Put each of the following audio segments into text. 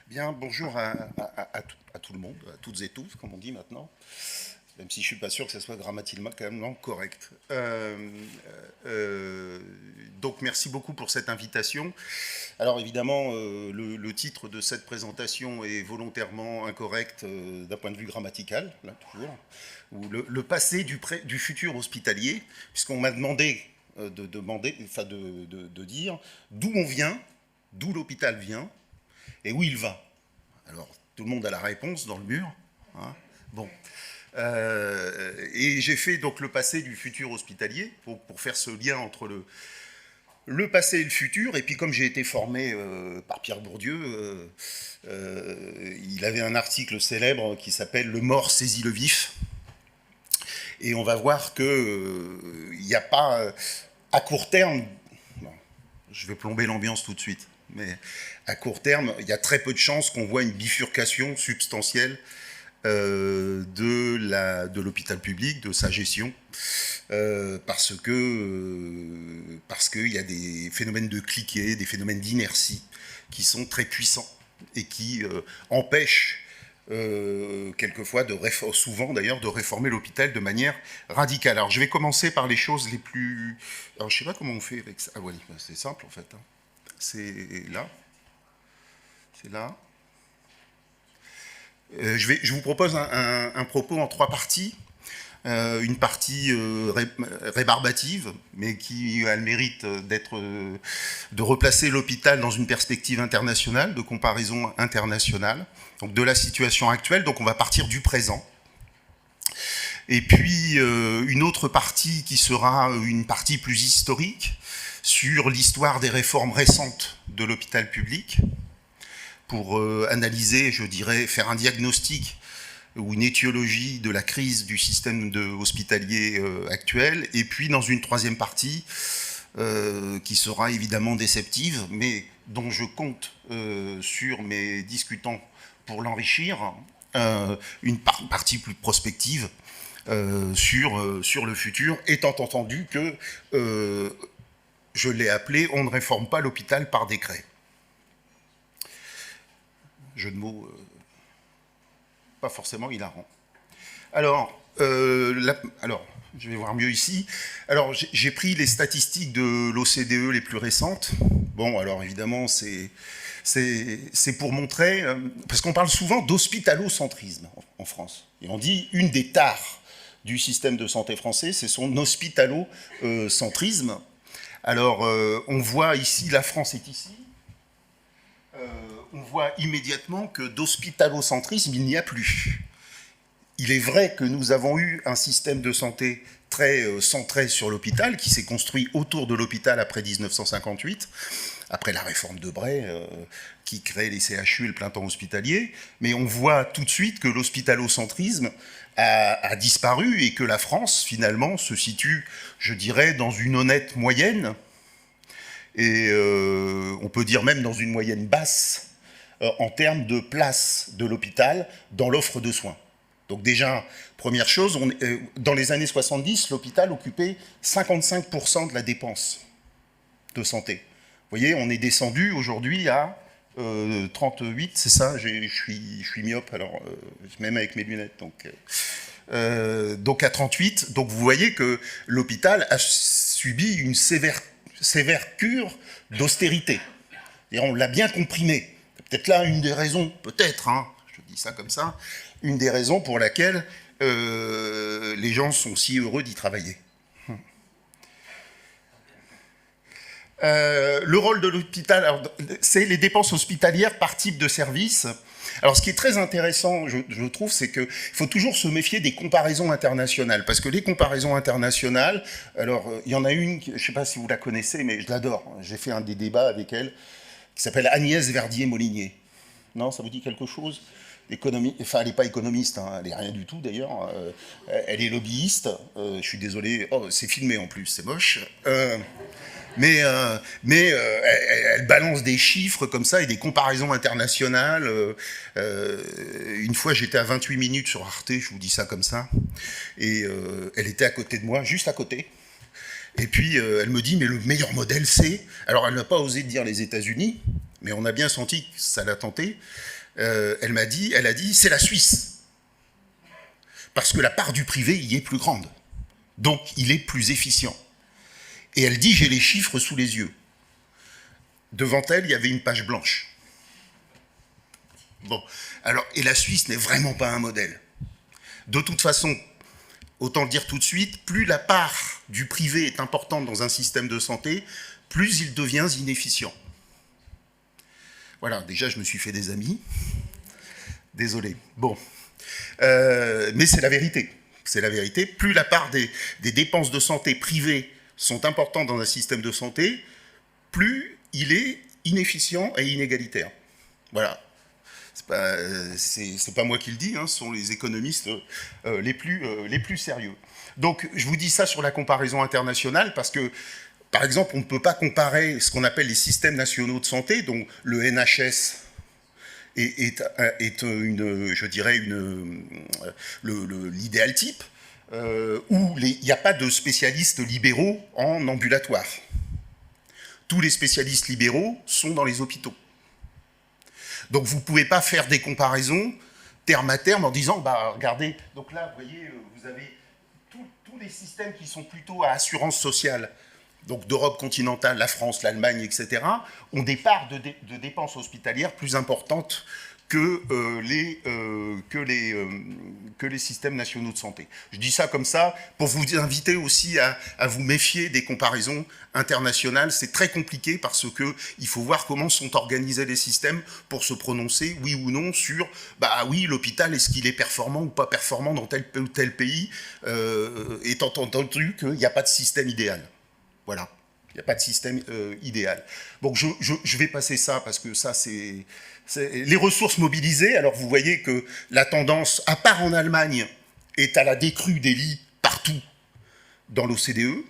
Bien, bonjour à tout le monde, à toutes et tous, comme on dit maintenant, même si je suis pas sûr que ce soit grammaticalement correct. Donc merci beaucoup pour cette invitation. Alors évidemment, le titre de cette présentation est volontairement incorrect d'un point de vue grammatical, là toujours, ou le passé du futur hospitalier, puisqu'on m'a demandé de dire d'où on vient, d'où l'hôpital vient, et où il va. Alors, tout le monde a la réponse dans le mur. Hein. Bon. Et j'ai fait donc le passé du futur hospitalier pour faire ce lien entre le passé et le futur. Et puis, comme j'ai été formé par Pierre Bourdieu, il avait un article célèbre qui s'appelle Le mort saisit le vif. Et on va voir qu'il n'y a pas, à court terme, bon, je vais plomber l'ambiance tout de suite, mais à court terme, il y a très peu de chances qu'on voit une bifurcation substantielle de l'hôpital public, de sa gestion, parce qu'il y a des phénomènes de cliquet, des phénomènes d'inertie qui sont très puissants et qui empêchent quelquefois, souvent d'ailleurs, de réformer l'hôpital de manière radicale. Alors je vais commencer par les choses les plus... Alors je ne sais pas comment on fait avec ça. Ah oui, c'est simple en fait. Hein. C'est là. C'est là. Je vous propose un propos en trois parties. Une partie rébarbative, mais qui a le mérite de replacer l'hôpital dans une perspective internationale, de comparaison internationale, donc de la situation actuelle. Donc on va partir du présent. Et puis une autre partie qui sera une partie plus historique sur l'histoire des réformes récentes de l'hôpital public, pour analyser, je dirais, faire un diagnostic ou une étiologie de la crise du système hospitalier actuel, et puis dans une troisième partie qui sera évidemment déceptive, mais dont je compte sur mes discutants pour l'enrichir, une partie plus prospective sur le futur, étant entendu que, je l'ai appelé, on ne réforme pas l'hôpital par décret. Jeu de mots pas forcément hilarant. Alors, je vais voir mieux ici. Alors, j'ai pris les statistiques de l'OCDE les plus récentes. Bon, alors évidemment, c'est pour montrer, parce qu'on parle souvent d'hospitalocentrisme en France. Et on dit une des tares du système de santé français, c'est son hospitalocentrisme. Alors, on voit ici, la France est ici. On voit immédiatement que d'hospitalocentrisme, il n'y a plus. Il est vrai que nous avons eu un système de santé très centré sur l'hôpital, qui s'est construit autour de l'hôpital après 1958, après la réforme de Bray, qui crée les CHU et le plein temps hospitalier, mais on voit tout de suite que l'hospitalocentrisme a disparu et que la France, finalement, se situe, je dirais, dans une honnête moyenne, et on peut dire même dans une moyenne basse, en termes de place de l'hôpital dans l'offre de soins. Donc déjà, première chose, dans les années 70, l'hôpital occupait 55% de la dépense de santé. Vous voyez, on est descendu aujourd'hui à 38, c'est ça, je suis myope, alors même avec mes lunettes. Donc à 38, donc vous voyez que l'hôpital a subi une sévère cure d'austérité. Et on l'a bien comprimé. Peut-être là une des raisons, peut-être, hein, je dis ça comme ça, une des raisons pour laquelle les gens sont si heureux d'y travailler. Le rôle de l'hôpital, c'est les dépenses hospitalières par type de service. Alors ce qui est très intéressant, je trouve, c'est qu'il faut toujours se méfier des comparaisons internationales, parce que les comparaisons internationales, alors il y en a une, je ne sais pas si vous la connaissez, mais je l'adore, j'ai fait un des débats avec elle, qui s'appelle Agnès Verdier-Molinier. Non, ça vous dit quelque chose? Enfin, elle n'est pas économiste, hein, elle n'est rien du tout d'ailleurs, elle est lobbyiste, je suis désolé, oh, c'est filmé en plus, c'est moche. Mais elle balance des chiffres comme ça et des comparaisons internationales. Une fois, j'étais à 28 minutes sur Arte, je vous dis ça comme ça, et elle était à côté de moi, juste à côté. Et puis, elle me dit, mais le meilleur modèle, c'est... Alors, elle n'a pas osé dire les États-Unis, mais on a bien senti que ça l'a tenté. Elle a dit, c'est la Suisse. Parce que la part du privé y est plus grande. Donc, il est plus efficient. Et elle dit, j'ai les chiffres sous les yeux. Devant elle, il y avait une page blanche. Bon, alors, et la Suisse n'est vraiment pas un modèle. De toute façon, autant le dire tout de suite, plus la part du privé est importante dans un système de santé, plus il devient inefficient. Voilà, déjà, je me suis fait des amis. Désolé. Bon. Mais c'est la vérité. C'est la vérité. Plus la part des dépenses de santé privées sont importantes dans un système de santé, plus il est inefficient et inégalitaire. Voilà. C'est pas moi qui le dis, hein, ce sont les économistes les plus sérieux. Donc, je vous dis ça sur la comparaison internationale parce que, par exemple, on ne peut pas comparer ce qu'on appelle les systèmes nationaux de santé, dont le NHS est je dirais, l'idéal type, où il n'y a pas de spécialistes libéraux en ambulatoire. Tous les spécialistes libéraux sont dans les hôpitaux. Donc vous ne pouvez pas faire des comparaisons terme à terme en disant, bah regardez, donc là, vous voyez, vous avez tous les systèmes qui sont plutôt à assurance sociale, donc d'Europe continentale, la France, l'Allemagne, etc., ont des parts de dépenses hospitalières plus importantes que les systèmes nationaux de santé. Je dis ça comme ça pour vous inviter aussi à vous méfier des comparaisons internationales. C'est très compliqué parce qu'il faut voir comment sont organisés les systèmes pour se prononcer, oui ou non, sur, bah oui, l'hôpital, est-ce qu'il est performant ou pas performant dans tel ou tel pays, étant entendu qu'il n'y a pas de système idéal. Voilà. Il n'y a pas de système idéal. Donc je vais passer ça parce que ça c'est les ressources mobilisées. Alors vous voyez que la tendance, à part en Allemagne, est à la décrue des lits partout dans l'OCDE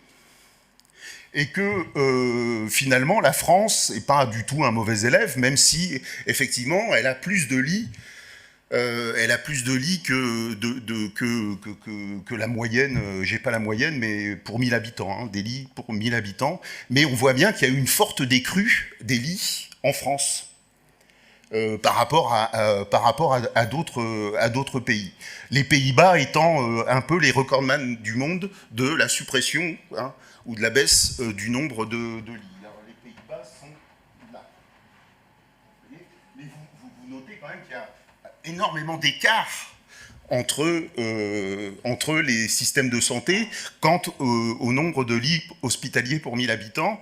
et que finalement la France n'est pas du tout un mauvais élève, même si effectivement elle a plus de lits. Elle a plus de lits que la moyenne, j'ai pas la moyenne, mais pour 1000 habitants, hein, des lits pour 1000 habitants. Mais on voit bien qu'il y a eu une forte décrue des lits en France par rapport à d'autres pays. Les Pays-Bas étant un peu les recordman du monde de la suppression ou de la baisse du nombre de lits. Alors, les Pays-Bas sont là. Mais vous notez quand même qu'il y a énormément d'écart entre les systèmes de santé quant au nombre de lits hospitaliers pour 1000 habitants.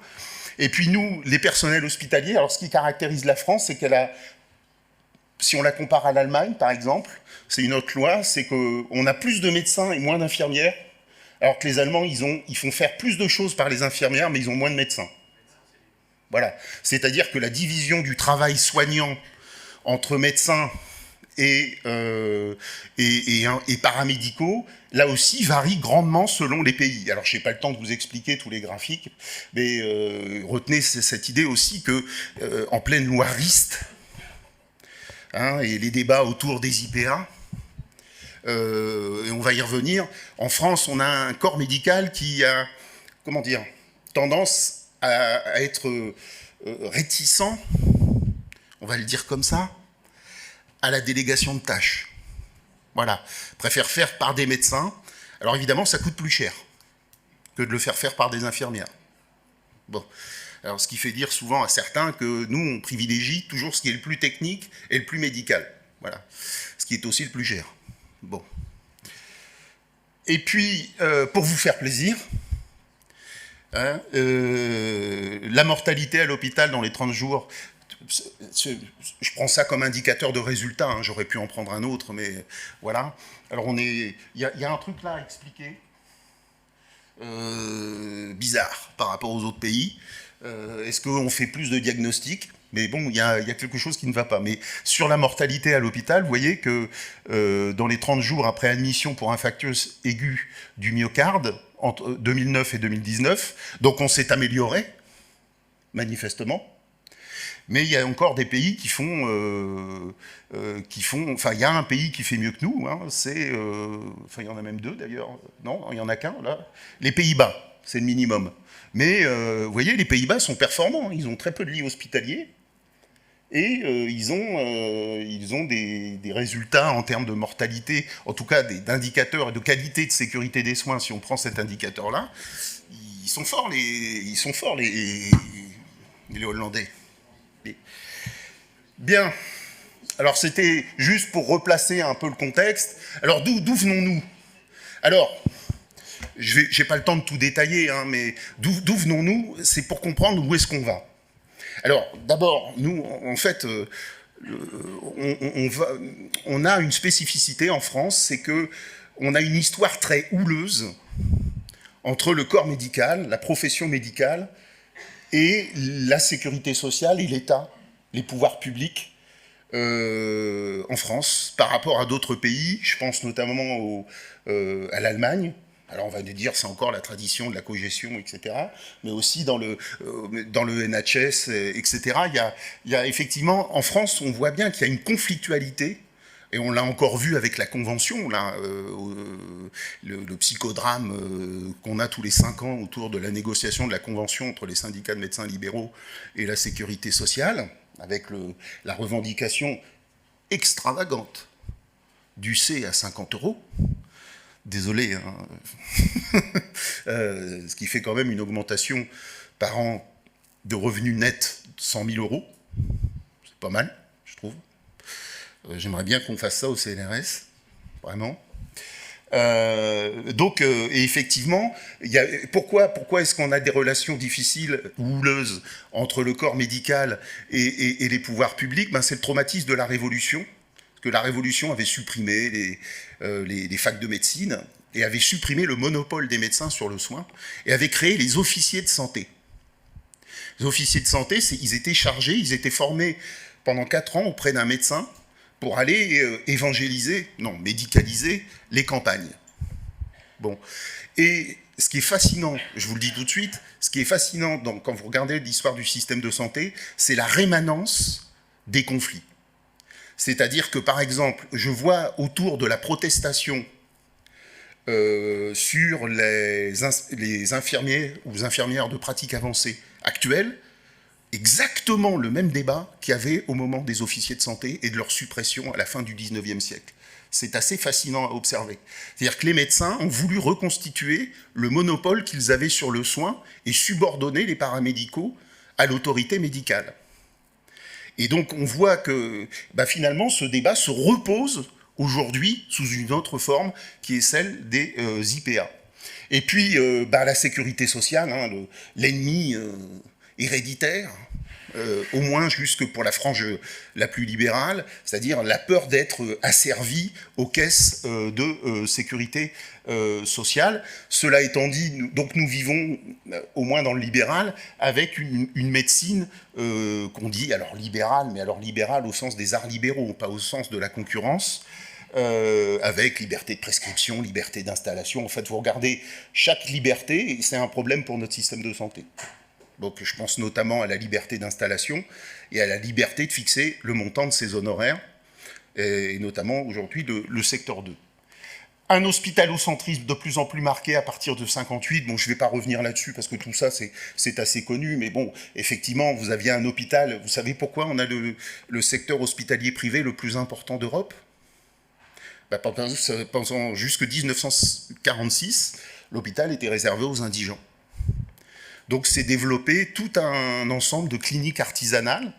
Et puis nous, les personnels hospitaliers, alors ce qui caractérise la France, c'est qu'elle a, si on la compare à l'Allemagne par exemple, c'est une autre loi, c'est qu'on a plus de médecins et moins d'infirmières, alors que les Allemands, ils font faire plus de choses par les infirmières, mais ils ont moins de médecins. Voilà. C'est-à-dire que la division du travail soignant entre médecins et paramédicaux, là aussi, varie grandement selon les pays. Alors, je n'ai pas le temps de vous expliquer tous les graphiques, mais retenez cette idée aussi que, en pleine loiriste, et les débats autour des IPA, et on va y revenir, en France, on a un corps médical qui a, comment dire, tendance à être réticent, on va le dire comme ça, à la délégation de tâches. Voilà. Préfère faire par des médecins. Alors évidemment, ça coûte plus cher que de le faire par des infirmières. Bon. Alors ce qui fait dire souvent à certains que nous, on privilégie toujours ce qui est le plus technique et le plus médical. Voilà. Ce qui est aussi le plus cher. Bon. Et puis, pour vous faire plaisir, la mortalité à l'hôpital dans les 30 jours, je prends ça comme indicateur de résultat, hein, j'aurais pu en prendre un autre, mais voilà. Alors il y a un truc là à expliquer, bizarre par rapport aux autres pays. Est-ce qu'on fait plus de diagnostics? Mais bon, il y a quelque chose qui ne va pas. Mais sur la mortalité à l'hôpital, vous voyez que dans les 30 jours après admission pour infarctus aigu du myocarde, entre 2009 et 2019, donc on s'est amélioré, manifestement. Mais il y a encore des pays qui font, enfin, il y a un pays qui fait mieux que nous, hein, enfin, il y en a même deux d'ailleurs, non, il y en a qu'un, là, les Pays-Bas, c'est le minimum. Mais, vous voyez, les Pays-Bas sont performants, ils ont très peu de lits hospitaliers, et ils ont des résultats en termes de mortalité, en tout cas d'indicateurs et de qualité de sécurité des soins, si on prend cet indicateur-là. Ils sont forts, les Hollandais. Bien. Alors, c'était juste pour replacer un peu le contexte. Alors, d'où venons-nous? Alors, je n'ai pas le temps de tout détailler, hein, mais d'où venons-nous? C'est pour comprendre où est-ce qu'on va. Alors, d'abord, nous, en fait, on a une spécificité en France, c'est qu'on a une histoire très houleuse entre le corps médical, la profession médicale, et la sécurité sociale et l'État, les pouvoirs publics en France, par rapport à d'autres pays. Je pense notamment à l'Allemagne. Alors on va nous dire c'est encore la tradition de la cogestion, etc. Mais aussi dans le NHS, etc. Il y a effectivement, en France, on voit bien qu'il y a une conflictualité. Et on l'a encore vu avec la Convention, là, le psychodrame qu'on a tous les 5 ans autour de la négociation de la Convention entre les syndicats de médecins libéraux et la sécurité sociale, avec la revendication extravagante du C à 50 €. Désolé, hein. Ce qui fait quand même une augmentation par an de revenus nets de 100 000 €. C'est pas mal, je trouve. J'aimerais bien qu'on fasse ça au CNRS, vraiment. Et effectivement, pourquoi est-ce qu'on a des relations difficiles ou houleuses entre le corps médical et les pouvoirs publics? C'est le traumatisme de la Révolution, parce que la Révolution avait supprimé les facs de médecine et avait supprimé le monopole des médecins sur le soin et avait créé les officiers de santé. Les officiers de santé, ils étaient chargés, ils étaient formés pendant 4 ans auprès d'un médecin pour aller médicaliser les campagnes. Bon. Et ce qui est fascinant, je vous le dis tout de suite, ce qui est fascinant quand vous regardez l'histoire du système de santé, c'est la rémanence des conflits. C'est-à-dire que, par exemple, je vois autour de la protestation sur les infirmiers ou infirmières de pratique avancée actuelles, exactement le même débat qu'il y avait au moment des officiers de santé et de leur suppression à la fin du 19e siècle. C'est assez fascinant à observer. C'est-à-dire que les médecins ont voulu reconstituer le monopole qu'ils avaient sur le soin et subordonner les paramédicaux à l'autorité médicale. Et donc on voit que finalement ce débat se repose aujourd'hui sous une autre forme qui est celle des IPA. Et puis la sécurité sociale, hein, l'ennemi héréditaire, au moins jusque pour la frange la plus libérale, c'est-à-dire la peur d'être asservi aux caisses de sécurité sociale. Cela étant dit, nous vivons, au moins dans le libéral, avec une médecine qu'on dit alors libérale, mais alors libérale au sens des arts libéraux, pas au sens de la concurrence, avec liberté de prescription, liberté d'installation. En fait, vous regardez chaque liberté, et c'est un problème pour notre système de santé. Donc je pense notamment à la liberté d'installation et à la liberté de fixer le montant de ses honoraires, et notamment aujourd'hui le secteur 2. Un hospitalocentrisme de plus en plus marqué à partir de 58. Bon, je ne vais pas revenir là-dessus parce que tout ça, c'est assez connu. Mais bon, effectivement, vous aviez un hôpital. Vous savez pourquoi on a le secteur hospitalier privé le plus important d'Europe? Pendant jusque 1946, l'hôpital était réservé aux indigents. Donc s'est développé tout un ensemble de cliniques artisanales,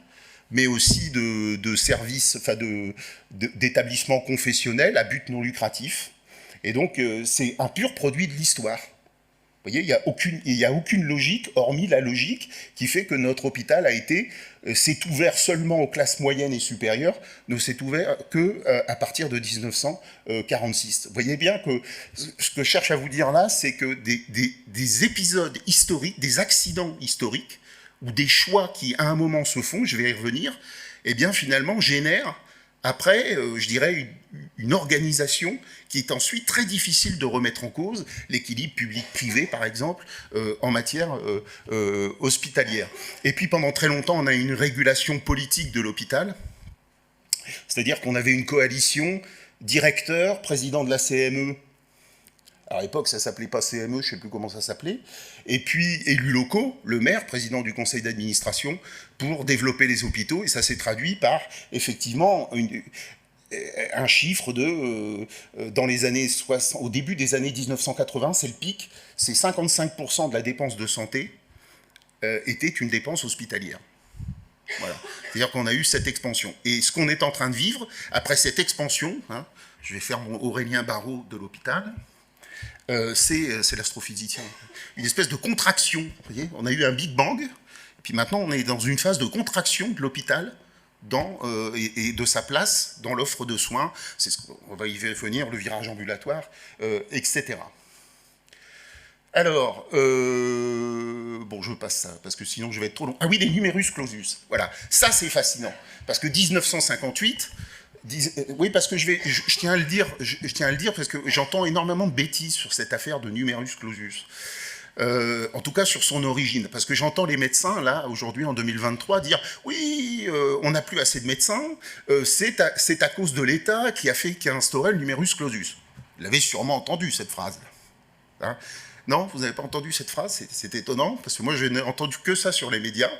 mais aussi de services, d'établissements confessionnels à but non lucratif. Et donc c'est un pur produit de l'histoire. Vous voyez, il n'y a aucune logique, hormis la logique qui fait que notre hôpital s'est ouvert seulement aux classes moyennes et supérieures, ne s'est ouvert qu'à partir de 1946. Vous voyez bien que ce que je cherche à vous dire là, c'est que des épisodes historiques, des accidents historiques, ou des choix qui à un moment se font, je vais y revenir, eh bien finalement génèrent après, je dirais, une organisation qui est ensuite très difficile de remettre en cause, l'équilibre public-privé, par exemple, en matière hospitalière. Et puis, pendant très longtemps, on a une régulation politique de l'hôpital, c'est-à-dire qu'on avait une coalition directeur, président de la CME, À l'époque, ça s'appelait pas CME, je sais plus comment ça s'appelait. Et puis, élus locaux, le maire, président du conseil d'administration, pour développer les hôpitaux. Et ça s'est traduit par, effectivement, un chiffre de, dans les années 60, au début des années 1980, c'est le pic, c'est 55% de la dépense de santé était une dépense hospitalière. Voilà. C'est-à-dire qu'on a eu cette expansion. Et ce qu'on est en train de vivre, après cette expansion, hein, je vais faire mon Aurélien Barraud de l'hôpital, c'est l'astrophysicien. Une espèce de contraction. Vous voyez, on a eu un Big Bang, et puis maintenant on est dans une phase de contraction de l'hôpital et de sa place dans l'offre de soins. C'est ce qu'on va y venir, le virage ambulatoire, etc. Alors, bon, je passe ça, parce que sinon je vais être trop long. Ah oui, les numerus clausus. Voilà, ça c'est fascinant. Parce que 1958, oui, parce que je tiens à le dire, je tiens à le dire, parce que j'entends énormément de bêtises sur cette affaire de numerus clausus. En tout cas sur son origine, parce que j'entends les médecins, là, aujourd'hui, en 2023, dire « Oui, on n'a plus assez de médecins, c'est à cause de l'État qui a instauré le numerus clausus. » Vous l'avez sûrement entendu, cette phrase. Hein? Non, vous n'avez pas entendu cette phrase? C'est étonnant, parce que moi, je n'ai entendu que ça sur les médias,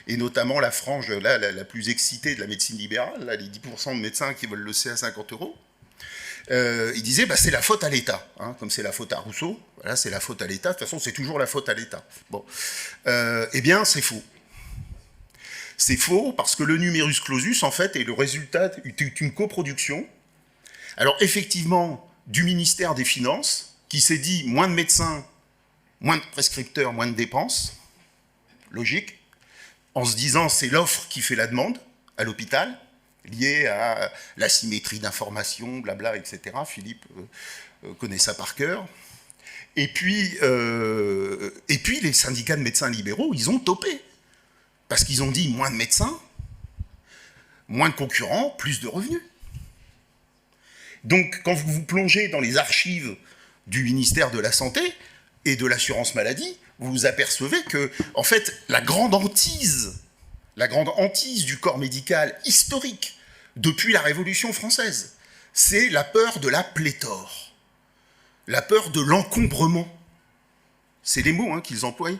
et notamment la frange là, la plus excitée de la médecine libérale, là, les 10% de médecins qui veulent le C à 50 €. Il disait, bah, c'est la faute à l'État, hein, comme c'est la faute à Rousseau, voilà, c'est la faute à l'État, de toute façon, c'est toujours la faute à l'État. Bon. Eh bien, c'est faux. C'est faux, parce que le numerus clausus, en fait, est le résultat d'une coproduction. Alors, effectivement, du ministère des Finances, qui s'est dit moins de médecins, moins de prescripteurs, moins de dépenses, logique, en se disant c'est l'offre qui fait la demande à l'hôpital, liée à l'asymétrie d'information, blabla, etc. Philippe connaît ça par cœur. Et puis les syndicats de médecins libéraux, ils ont topé. Parce qu'ils ont dit moins de médecins, moins de concurrents, plus de revenus. Donc, quand vous vous plongez dans les archives du ministère de la Santé et de l'assurance maladie, vous vous apercevez que, en fait, la grande hantise du corps médical historique depuis la Révolution française, c'est la peur de la pléthore, la peur de l'encombrement. C'est les mots qu'ils emploient,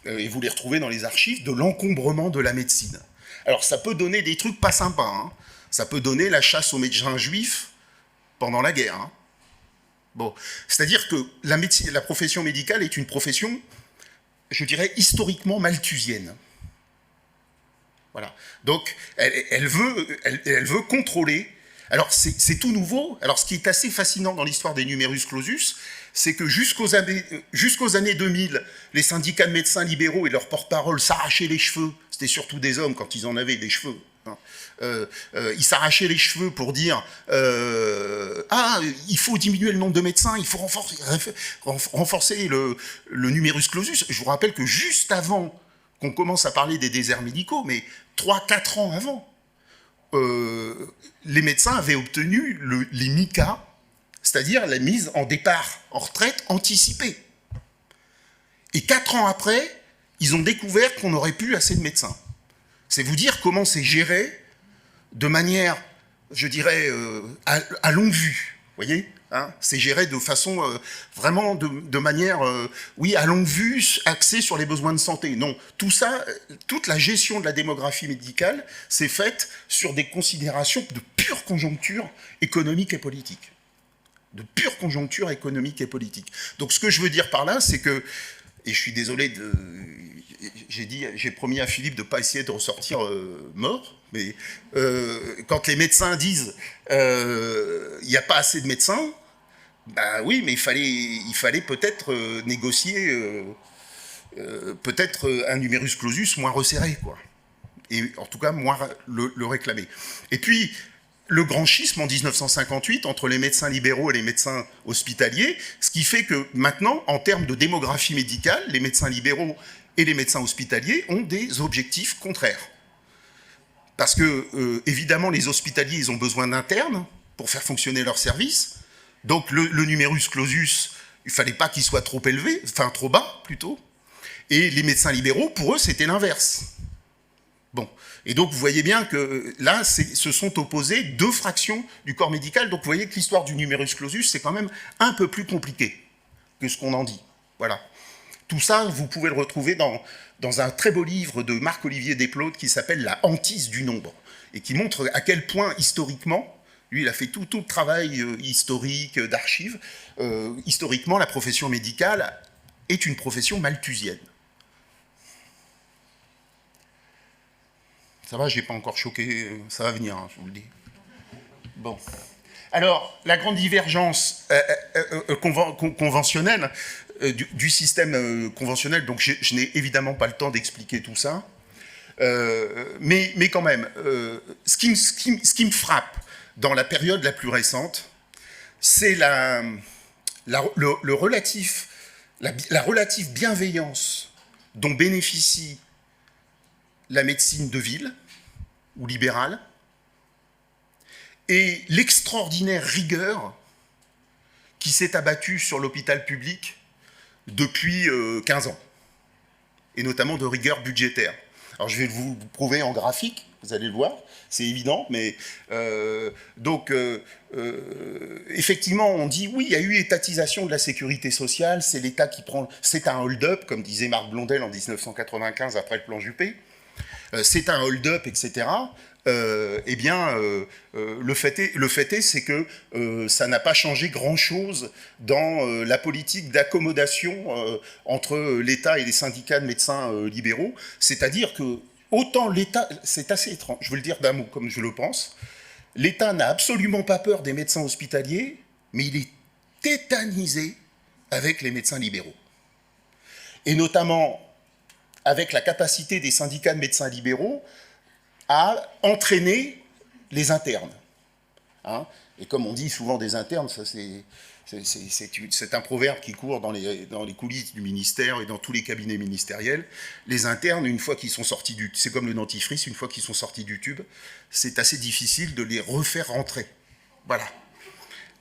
et vous les retrouvez dans les archives, de l'encombrement de la médecine. Alors ça peut donner des trucs pas sympas, hein. Ça peut donner la chasse aux médecins juifs pendant la guerre, hein. Bon, c'est-à-dire que la profession médicale est une profession, je dirais, historiquement malthusienne. Voilà. Donc, elle veut contrôler. Alors, c'est tout nouveau. Alors, ce qui est assez fascinant dans l'histoire des numerus clausus, c'est que jusqu'aux années 2000, les syndicats de médecins libéraux et leurs porte-parole s'arrachaient les cheveux. C'était surtout des hommes quand ils en avaient des cheveux. Ils s'arrachaient les cheveux pour dire il faut diminuer le nombre de médecins, il faut renforcer le numerus clausus. Je vous rappelle que juste avant qu'on commence à parler des déserts médicaux, mais 3-4 ans avant, les médecins avaient obtenu les MICA, c'est-à-dire la mise en départ en retraite anticipée. Et 4 ans après, ils ont découvert qu'on n'aurait plus assez de médecins. C'est vous dire comment c'est géré de manière, je dirais, à longue vue. Vous voyez, hein, c'est géré de façon vraiment de manière, oui, à longue vue, axée sur les besoins de santé. Non, tout ça, toute la gestion de la démographie médicale, c'est faite sur des considérations de pure conjoncture économique et politique. De pure conjoncture économique et politique. Donc ce que je veux dire par là, c'est que, et je suis désolé de... J'ai promis à Philippe de ne pas essayer de ressortir mort, mais quand les médecins disent il n'y a pas assez de médecins, ben oui, mais il fallait peut-être négocier peut-être un numerus clausus moins resserré, quoi. Et en tout cas, moins le réclamer. Et puis, le grand schisme en 1958 entre les médecins libéraux et les médecins hospitaliers, ce qui fait que maintenant, en termes de démographie médicale, les médecins libéraux et les médecins hospitaliers ont des objectifs contraires. Parce que, évidemment, les hospitaliers, ils ont besoin d'internes pour faire fonctionner leur service. Donc, le numerus clausus, il ne fallait pas qu'il soit trop élevé, enfin trop bas, plutôt. Et les médecins libéraux, pour eux, c'était l'inverse. Bon. Et donc, vous voyez bien que là, se sont opposées deux fractions du corps médical. Donc, vous voyez que l'histoire du numerus clausus, c'est quand même un peu plus compliqué. que ce qu'on en dit. Voilà. Tout ça, vous pouvez le retrouver dans un très beau livre de Marc-Olivier Desplaudes qui s'appelle « La hantise du nombre » et qui montre à quel point, historiquement, lui, il a fait tout le travail historique, d'archives, historiquement, la profession médicale est une profession malthusienne. Ça va, je n'ai pas encore choqué, ça va venir, hein, je vous le dis. Bon. Alors, la grande divergence conventionnelle, du système conventionnel, donc je n'ai évidemment pas le temps d'expliquer tout ça, mais quand même, ce qui me frappe dans la période la plus récente, c'est la relative bienveillance dont bénéficie la médecine de ville ou libérale, et l'extraordinaire rigueur qui s'est abattue sur l'hôpital public depuis 15 ans, et notamment de rigueur budgétaire. Alors je vais vous prouver en graphique, vous allez le voir, c'est évident, mais effectivement on dit oui, il y a eu étatisation de la sécurité sociale, c'est l'État qui prend, c'est un hold-up, comme disait Marc Blondel en 1995 après le plan Juppé, c'est un hold-up, etc. Eh bien, le fait est, c'est que ça n'a pas changé grand-chose dans la politique d'accommodation entre l'État et les syndicats de médecins libéraux. C'est-à-dire que, autant l'État, c'est assez étrange, je veux le dire d'un mot comme je le pense, l'État n'a absolument pas peur des médecins hospitaliers, mais il est tétanisé avec les médecins libéraux. Et notamment avec la capacité des syndicats de médecins libéraux à entraîner les internes. Hein, et comme on dit souvent des internes, ça c'est un proverbe qui court dans les coulisses du ministère et dans tous les cabinets ministériels. Les internes, une fois qu'ils sont sortis du... C'est comme le dentifrice, une fois qu'ils sont sortis du tube, c'est assez difficile de les refaire rentrer. Voilà.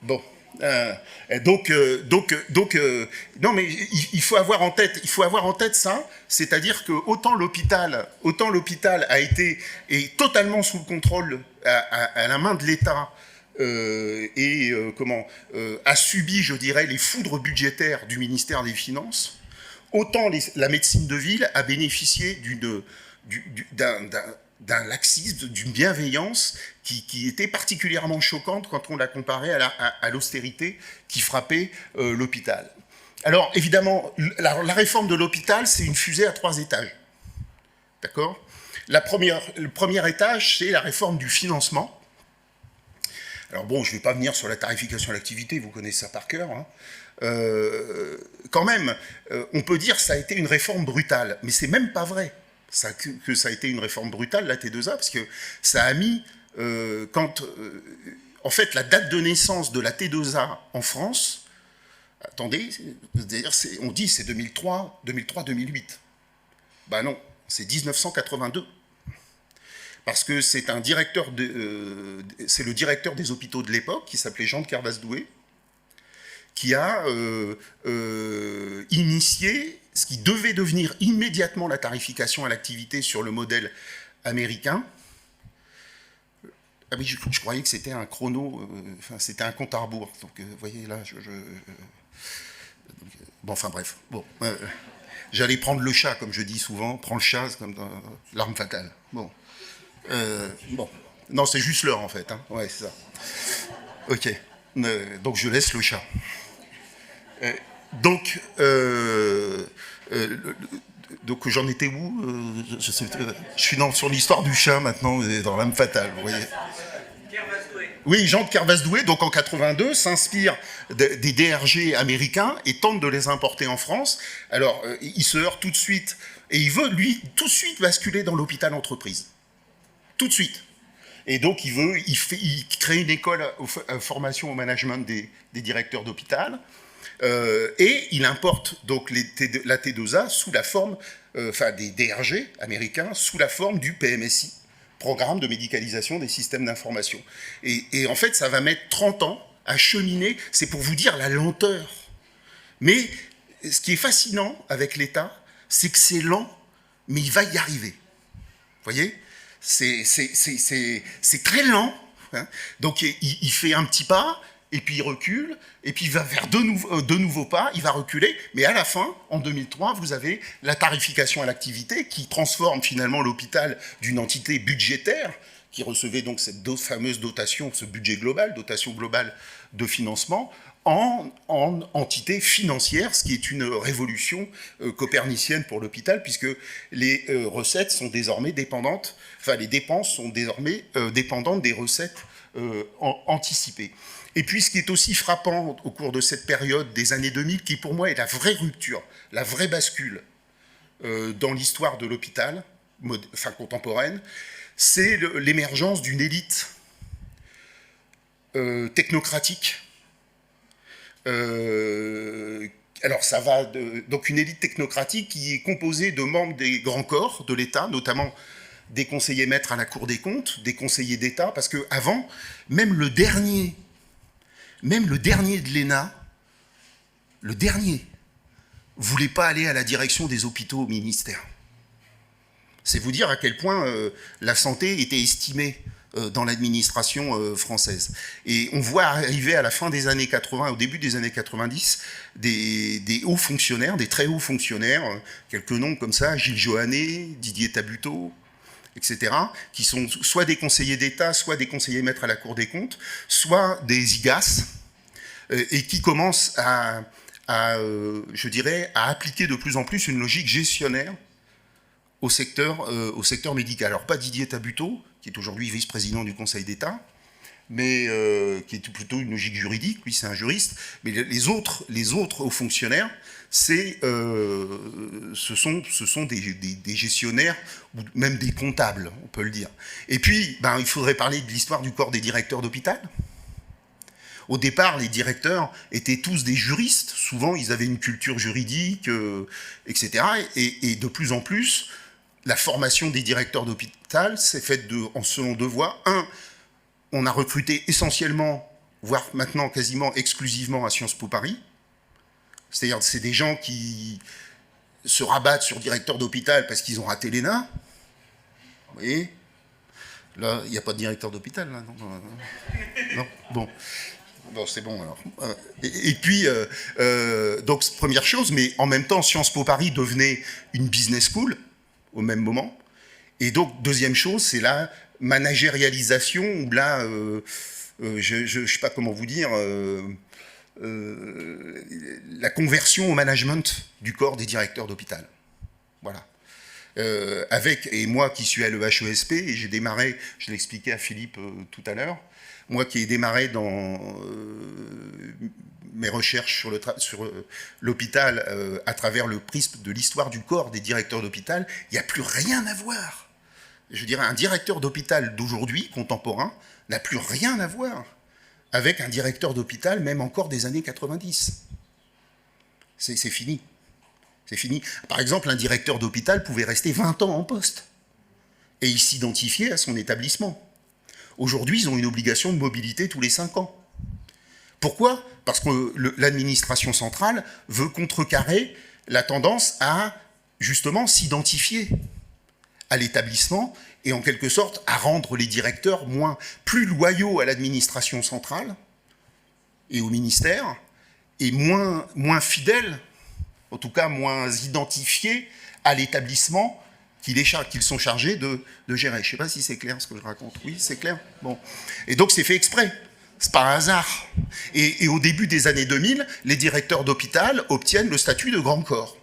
Bon. Non, mais il faut avoir en tête ça, c'est-à-dire que autant l'hôpital est totalement sous le contrôle à la main de l'État a subi, je dirais, les foudres budgétaires du ministère des Finances, autant la médecine de ville a bénéficié d'un laxisme, d'une bienveillance qui était particulièrement choquante quand on la comparait à l'austérité qui frappait l'hôpital. Alors, évidemment, la réforme de l'hôpital, c'est une fusée à 3 étages. D'accord ? Le premier étage, c'est la réforme du financement. Alors bon, je ne vais pas venir sur la tarification à l'activité, vous connaissez ça par cœur. Hein. Quand même, on peut dire que ça a été une réforme brutale, mais c'est même pas vrai. Que ça a été une réforme brutale, la T2A, parce que ça a mis, en fait, la date de naissance de la T2A en France, attendez, on dit c'est 2003-2008. Ben non, c'est 1982. Parce que c'est le directeur des hôpitaux de l'époque, qui s'appelait Jean de Kervas-Doué, qui a initié ce qui devait devenir immédiatement la tarification à l'activité sur le modèle américain. Ah oui, je croyais que c'était un chrono, c'était un compte à rebours. Donc, vous voyez, là, bon, enfin bref. Bon, j'allais prendre le chat, comme je dis souvent, prends le chat, comme dans L'Arme Fatale. Bon. Bon. Non, c'est juste l'heure, en fait. Hein. Ouais, c'est ça. Ok. Donc, je laisse le chat. Donc j'en étais où je suis sur l'histoire du chat maintenant, dans L'Arme Fatale, vous voyez. Oui, Jean de Kervas-Doué, donc en 82, s'inspire des DRG américains et tente de les importer en France. Alors, il se heurte tout de suite, et il veut, lui, tout de suite basculer dans l'hôpital entreprise. Tout de suite. Et donc, il crée une école de formation au management des directeurs d'hôpital. Et il importe donc la T2A sous la forme, des DRG américains, sous la forme du PMSI, Programme de médicalisation des systèmes d'information. Et en fait, ça va mettre 30 ans à cheminer, c'est pour vous dire la lenteur. Mais ce qui est fascinant avec l'État, c'est que c'est lent, mais il va y arriver. Vous voyez ? C'est très lent, hein. Donc il fait un petit pas, et puis il recule, et puis il va vers de nouveaux pas, il va reculer, mais à la fin, en 2003, vous avez la tarification à l'activité qui transforme finalement l'hôpital d'une entité budgétaire, qui recevait donc cette fameuse dotation, ce budget global, dotation globale de financement, en entité financière, ce qui est une révolution copernicienne pour l'hôpital, puisque les recettes sont désormais dépendantes, enfin les dépenses sont désormais dépendantes des recettes anticipées. Et puis ce qui est aussi frappant au cours de cette période des années 2000, qui pour moi est la vraie rupture, la vraie bascule dans l'histoire de l'hôpital, enfin contemporaine, c'est l'émergence d'une élite technocratique. Alors ça va donc une élite technocratique qui est composée de membres des grands corps de l'État, notamment des conseillers maîtres à la Cour des comptes, des conseillers d'État, parce qu'avant, même le dernier de l'ENA, le dernier, voulait pas aller à la direction des hôpitaux au ministère. C'est vous dire à quel point la santé était estimée dans l'administration française. Et on voit arriver à la fin des années 80, au début des années 90, des hauts fonctionnaires, des très hauts fonctionnaires, quelques noms comme ça, Gilles Johannet, Didier Tabuteau, etc., qui sont soit des conseillers d'État, soit des conseillers maîtres à la Cour des comptes, soit des IGAS, et qui commencent je dirais, à appliquer de plus en plus une logique gestionnaire au secteur médical. Alors pas Didier Tabuteau, qui est aujourd'hui vice-président du Conseil d'État, mais qui est plutôt une logique juridique, lui c'est un juriste, mais les autres hauts fonctionnaires, ce sont des gestionnaires, ou même des comptables, on peut le dire. Et puis, il faudrait parler de l'histoire du corps des directeurs d'hôpital. Au départ, les directeurs étaient tous des juristes, souvent ils avaient une culture juridique, etc. Et de plus en plus, la formation des directeurs d'hôpital s'est faite selon deux voies. Un, on a recruté essentiellement, voire maintenant quasiment exclusivement à Sciences Po Paris. C'est-à-dire c'est des gens qui se rabattent sur directeur d'hôpital parce qu'ils ont raté l'ENA. Vous voyez ? Là, il n'y a pas de directeur d'hôpital, là, non, bon. Bon, c'est bon alors. Et puis, donc première chose, mais en même temps, Sciences Po Paris devenait une business school au même moment. Et donc, deuxième chose, c'est la managérialisation, ou là, je ne sais pas comment vous dire, la conversion au management du corps des directeurs d'hôpital. Voilà. Et moi qui suis à l'EHESP, et j'ai démarré, je l'expliquais à Philippe tout à l'heure, moi qui ai démarré dans mes recherches sur l'hôpital à travers le prisme de l'histoire du corps des directeurs d'hôpital, il n'y a plus rien à voir. Je dirais, un directeur d'hôpital d'aujourd'hui, contemporain, n'a plus rien à voir avec un directeur d'hôpital, même encore des années 90. C'est fini. C'est fini. Par exemple, un directeur d'hôpital pouvait rester 20 ans en poste et il s'identifiait à son établissement. Aujourd'hui, ils ont une obligation de mobilité tous les 5 ans. Pourquoi ? Parce que l'administration centrale veut contrecarrer la tendance à, justement, s'identifier à l'établissement et, en quelque sorte, à rendre les directeurs plus loyaux à l'administration centrale et au ministère, et moins fidèles, en tout cas moins identifiés à l'établissement qu'ils sont chargés de gérer. Je ne sais pas si c'est clair ce que je raconte. Oui, c'est clair. Bon. Et donc c'est fait exprès. C'est pas un hasard. Et au début des années 2000, les directeurs d'hôpital obtiennent le statut de grand corps.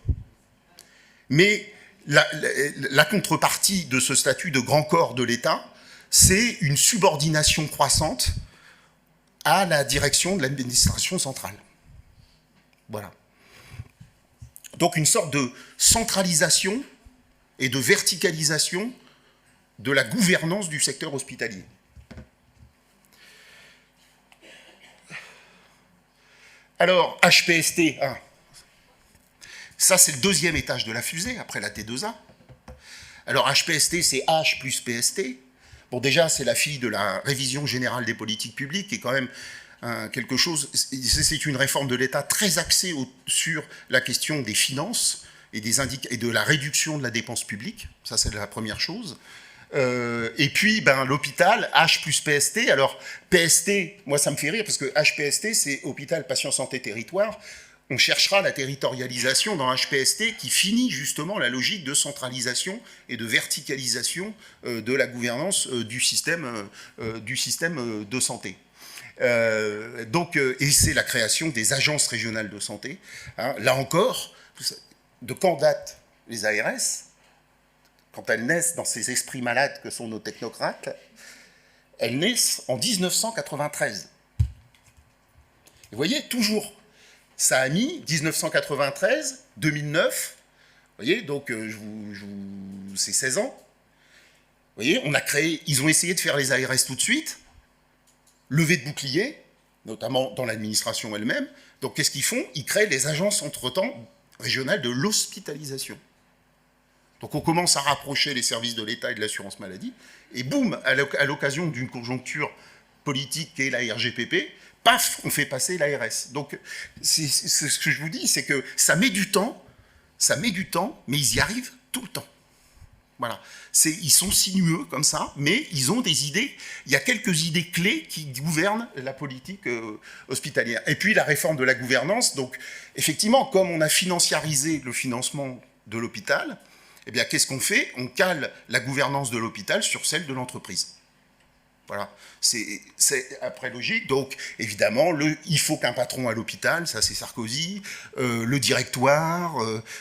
Mais la contrepartie de ce statut de grand corps de l'État, c'est une subordination croissante à la direction de l'administration centrale. Voilà. Donc une sorte de centralisation et de verticalisation de la gouvernance du secteur hospitalier. Alors, HPST, ça c'est le deuxième étage de la fusée, après la T2A. Alors HPST, c'est H plus PST. Bon, déjà, c'est la fille de la révision générale des politiques publiques, qui est quand même quelque chose, c'est une réforme de l'État très axée sur la question des finances et de la réduction de la dépense publique. Ça, c'est la première chose. Et puis, ben, l'hôpital, H plus PST. Alors, PST, moi, ça me fait rire, parce que HPST, c'est Hôpital Patient Santé Territoire. On cherchera la territorialisation dans HPST qui finit justement la logique de centralisation et de verticalisation de la gouvernance du système de santé. Et c'est la création des agences régionales de santé. Hein. Là encore, de quand datent les ARS? Quand elles naissent dans ces esprits malades que sont nos technocrates, elles naissent en 1993. Vous voyez, toujours, ça a mis 1993, 2009, vous voyez, donc c'est 16 ans. Vous voyez, ils ont essayé de faire les ARS tout de suite, levée de boucliers, notamment dans l'administration elle-même. Donc qu'est-ce qu'ils font? Ils créent les agences entre-temps régionales de l'hospitalisation. Donc on commence à rapprocher les services de l'État et de l'assurance maladie, et boum, à l'occasion d'une conjoncture politique qu'est la RGPP, paf, on fait passer l'ARS. Donc c'est ce que je vous dis, c'est que ça met du temps, mais ils y arrivent tout le temps. Voilà. Ils sont sinueux comme ça, mais ils ont des idées. Il y a quelques idées clés qui gouvernent la politique hospitalière. Et puis la réforme de la gouvernance. Donc effectivement, comme on a financiarisé le financement de l'hôpital, eh bien qu'est-ce qu'on fait? On cale la gouvernance de l'hôpital sur celle de l'entreprise. Voilà, c'est après logique. Donc, évidemment, il faut qu'un patron à l'hôpital, ça c'est Sarkozy, le directoire,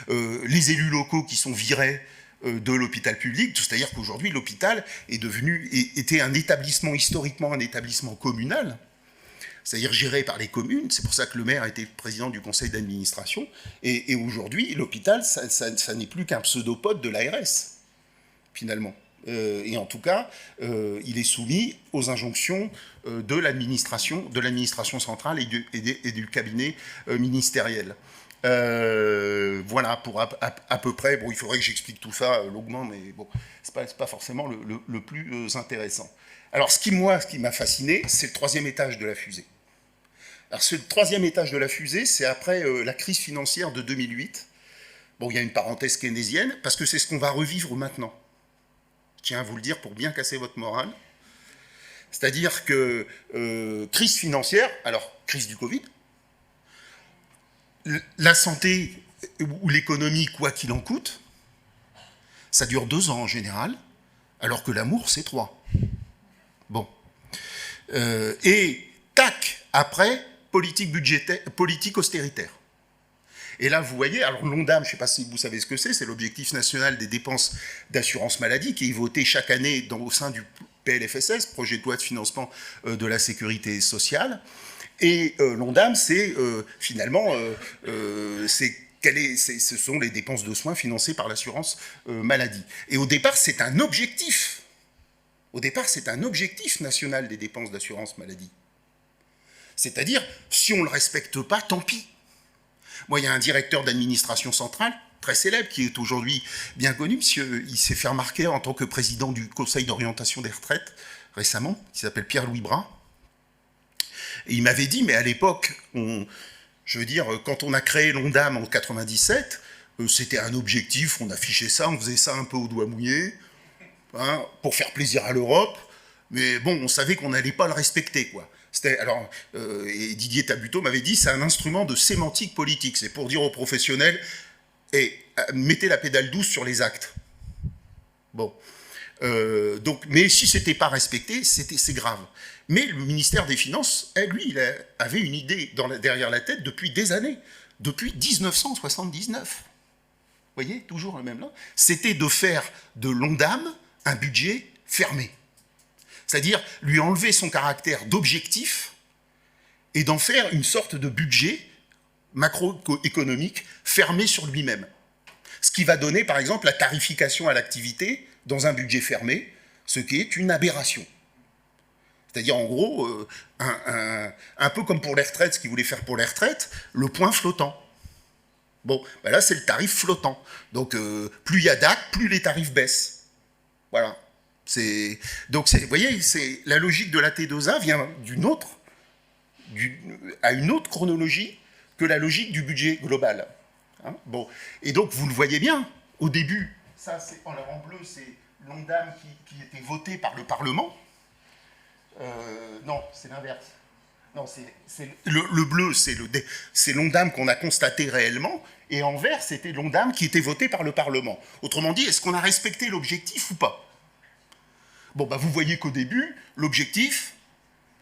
les élus locaux qui sont virés de l'hôpital public, c'est-à-dire qu'aujourd'hui, l'hôpital était un établissement, historiquement un établissement communal, c'est-à-dire géré par les communes. C'est pour ça que le maire était président du conseil d'administration. Et aujourd'hui, l'hôpital, ça n'est plus qu'un pseudopode de l'ARS, finalement. Et en tout cas, il est soumis aux injonctions de l'administration centrale et du cabinet ministériel. Voilà, pour à peu près, bon, il faudrait que j'explique tout ça longuement, mais bon, c'est pas forcément le plus intéressant. Alors, ce qui m'a fasciné, c'est le 3e étage de la fusée. Alors, ce 3e étage de la fusée, c'est après la crise financière de 2008. Bon, il y a une parenthèse keynésienne, parce que c'est ce qu'on va revivre maintenant. Je tiens à vous le dire pour bien casser votre morale. C'est-à-dire que crise financière, alors crise du Covid, la santé ou l'économie, quoi qu'il en coûte, ça dure 2 ans en général, alors que l'amour, c'est 3. Bon. Et tac, après, politique austéritaire. Et là, vous voyez, alors l'ONDAM, je ne sais pas si vous savez ce que c'est l'objectif national des dépenses d'assurance maladie, qui est voté chaque année au sein du PLFSS, projet de loi de financement de la sécurité sociale. Et l'ONDAM, c'est finalement, ce sont les dépenses de soins financées par l'assurance maladie. Et au départ, c'est un objectif. Au départ, c'est un objectif national des dépenses d'assurance maladie. C'est-à-dire, si on ne le respecte pas, tant pis. Moi, il y a un directeur d'administration centrale, très célèbre, qui est aujourd'hui bien connu, il s'est fait remarquer en tant que président du Conseil d'orientation des retraites, récemment, qui s'appelle Pierre-Louis Bras. Et il m'avait dit, mais à l'époque, je veux dire, quand on a créé l'ONDAM en 97, c'était un objectif, on affichait ça, on faisait ça un peu au doigt mouillé, hein, pour faire plaisir à l'Europe, mais bon, on savait qu'on n'allait pas le respecter, quoi. Et Didier Tabuteau m'avait dit, c'est un instrument de sémantique politique, c'est pour dire aux professionnels, mettez la pédale douce sur les actes. Bon. Mais si ce n'était pas respecté, c'est grave. Mais le ministère des Finances, lui, il avait une idée derrière la tête depuis des années, depuis 1979. Vous voyez, toujours le même là. C'était de faire de l'ONDAM un budget fermé. C'est-à-dire lui enlever son caractère d'objectif et d'en faire une sorte de budget macroéconomique fermé sur lui-même. Ce qui va donner, par exemple, la tarification à l'activité dans un budget fermé, ce qui est une aberration. C'est-à-dire, en gros, un peu comme pour les retraites, ce qu'ils voulaient faire pour les retraites, le point flottant. Bon, ben là, c'est le tarif flottant. Donc, plus il y a DAC, plus les tarifs baissent. Voilà. Donc, vous voyez, la logique de la T2A vient à une autre chronologie que la logique du budget global. Hein, bon. Et donc, vous le voyez bien, au début, ça, en bleu, c'est l'Ondam qui était voté par le Parlement. Non, c'est l'inverse. Non, le bleu, c'est l'Ondam qu'on a constaté réellement, et en vert, c'était l'Ondam qui était voté par le Parlement. Autrement dit, est-ce qu'on a respecté l'objectif ou pas? Bon, bah vous voyez qu'au début, l'objectif,